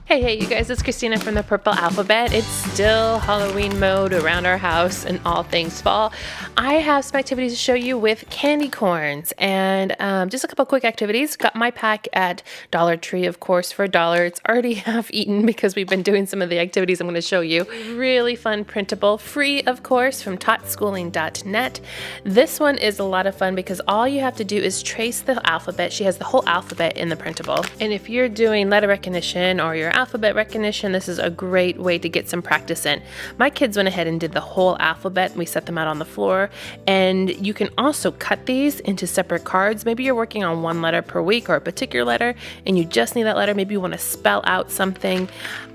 Hey, you guys, it's Christina from the Purple Alphabet. It's still Halloween mode around our house and all things fall. I have some activities to show you with candy corns and just a couple quick activities. Got my pack at Dollar Tree, of course, for $1. It's already half eaten because we've been doing some of the activities I'm going to show you. Really fun printable, free, of course, from totschooling.net. This one is a lot of fun because all you have to do is trace the alphabet. She has the whole alphabet in the printable. And if you're doing letter recognition or your alphabet recognition, this is a great way to get some practice in. My kids went ahead and did the whole alphabet. We set them out on the floor, and you can also cut these into separate cards. Maybe you're working on one letter per week or a particular letter and you just need that letter. Maybe you want to spell out something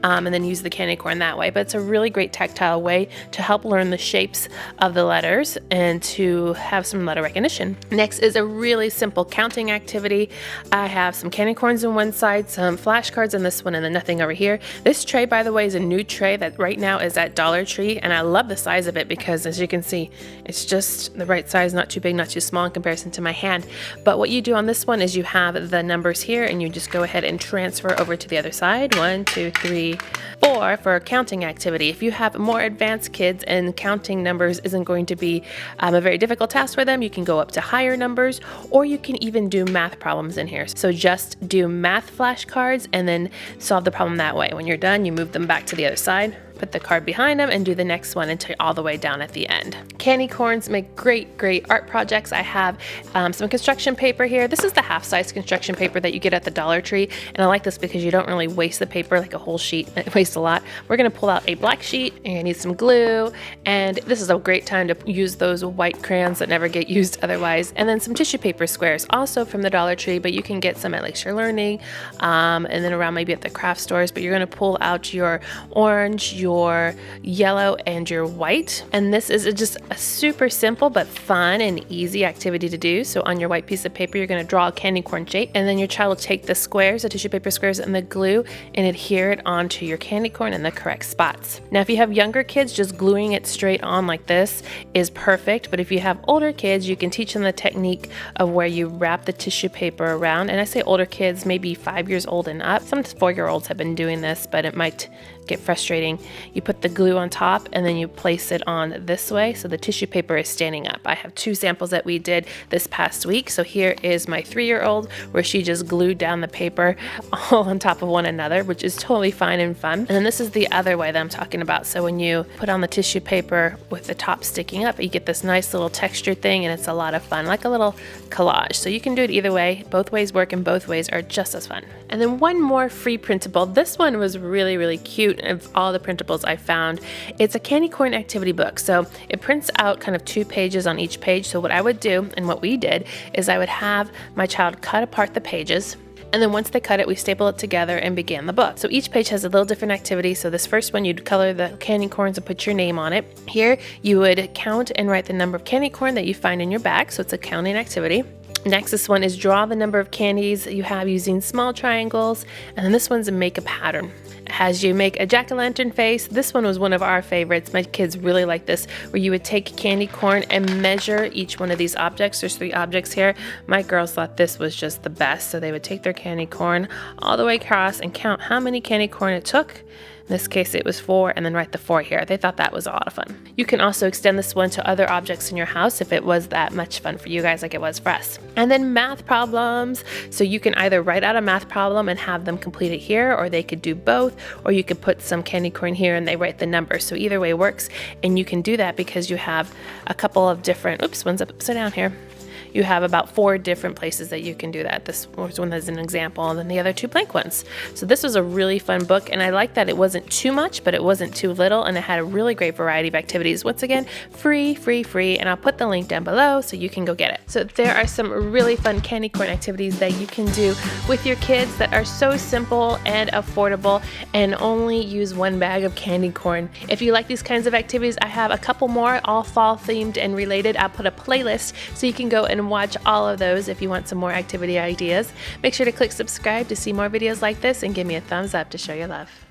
and then use the candy corn that way. But it's a really great tactile way to help learn the shapes of the letters and to have some letter recognition. Next is a really simple counting activity. I have some candy corns on one side, some flashcards on this one, and then nothing over here. This tray, by the way, is a new tray that right now is at Dollar Tree, and I love the size of it because, as you can see, it's just the right size, not too big, not too small in comparison to my hand. But what you do on this one is you have the numbers here, and you just go ahead and transfer over to the other side. 1, 2, 3, 4 for a counting activity. If you have more advanced kids and counting numbers isn't going to be a very difficult task for them, you can go up to higher numbers, or you can even do math problems in here. So just do math flashcards and then solve the problem that way. When you're done, you move them back to the other side, put the card behind them, and do the next one until all the way down at the end. Candy corns make great art projects. I have some construction paper here. This is the half-size construction paper that you get at the Dollar Tree, and I like this because you don't really waste the paper like a whole sheet. It wastes a lot. We're going to pull out a black sheet, and you're going to need some glue, and this is a great time to use those white crayons that never get used otherwise, and then some tissue paper squares, also from the Dollar Tree, but you can get some at Lakeshore Learning, and then around maybe at the craft stores. But you're going to pull out your orange, your yellow, and your white, and this is just a super simple but fun and easy activity to do. So on your white piece of paper, you're going to draw a candy corn shape, and then your child will take the squares, the tissue paper squares, and the glue and adhere it onto your candy corn in the correct spots. Now if you have younger kids, just gluing it straight on like this is perfect, but if you have older kids, you can teach them the technique of where you wrap the tissue paper around. And I say older kids, maybe 5 years old and up. Some 4-year-olds have been doing this, but it might get frustrating. You put the glue on top and then you place it on this way so the tissue paper is standing up. I have 2 samples that we did this past week. So here is my 3-year-old where she just glued down the paper all on top of one another, which is totally fine and fun. And then this is the other way that I'm talking about. So when you put on the tissue paper with the top sticking up, you get this nice little textured thing, and it's a lot of fun, like a little collage. So you can do it either way. Both ways work, and both ways are just as fun. And then one more free printable. This one was really cute. Of all the printables I found, it's a candy corn activity book. So it prints out kind of 2 pages on each page. So what I would do, and what we did, is I would have my child cut apart the pages, and then once they cut it, we staple it together and began the book. So each page has a little different activity. So this first one, you'd color the candy corns and put your name on it. Here you would count and write the number of candy corn that you find in your bag. So it's a counting activity. Next, this one is draw the number of candies you have using small triangles. And then this one's a make a pattern. As you make a jack-o'-lantern face, this one was one of our favorites. My kids really like this, where you would take candy corn and measure each one of these objects. There's 3 objects here. My girls thought this was just the best. So they would take their candy corn all the way across and count how many candy corn it took. In this case, it was 4, and then write the 4 here. They thought that was a lot of fun. You can also extend this one to other objects in your house if it was that much fun for you guys like it was for us. And then math problems. So you can either write out a math problem and have them complete it here, or they could do both, or you could put some candy corn here and they write the number. So either way works, and you can do that because you have a couple of different, one's upside down here. You have about 4 different places that you can do that. This one is an example, and then the other 2 blank ones. So this was a really fun book, and I like that it wasn't too much, but it wasn't too little, and it had a really great variety of activities. Once again, free, and I'll put the link down below so you can go get it. So there are some really fun candy corn activities that you can do with your kids that are so simple and affordable, and only use 1 bag of candy corn. If you like these kinds of activities, I have a couple more, all fall themed and related. I'll put a playlist so you can go and watch all of those if you want some more activity ideas. Make sure to click subscribe to see more videos like this, and give me a thumbs up to show your love.